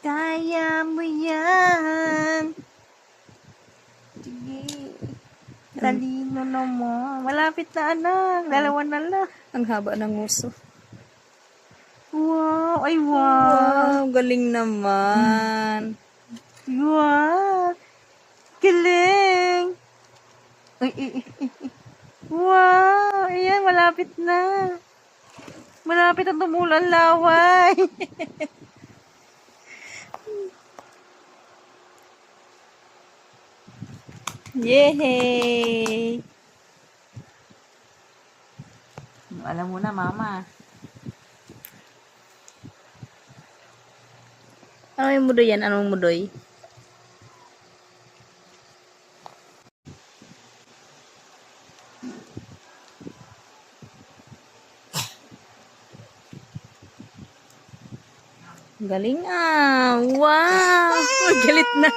Kaya mo yan. Sige. Talino naman. Malapit na anak. Dalawa na lang. Ang haba ng nguso. Wow. Ay, wow. Wow, galing naman. Wow. Galing. Uy, wow. Ayan, malapit na. Malapit na tumulan laway. Yay! Alam mo na, mama. Ano yung mudoy yan? Anong mudoy? Galing ah! Wow! Galit na!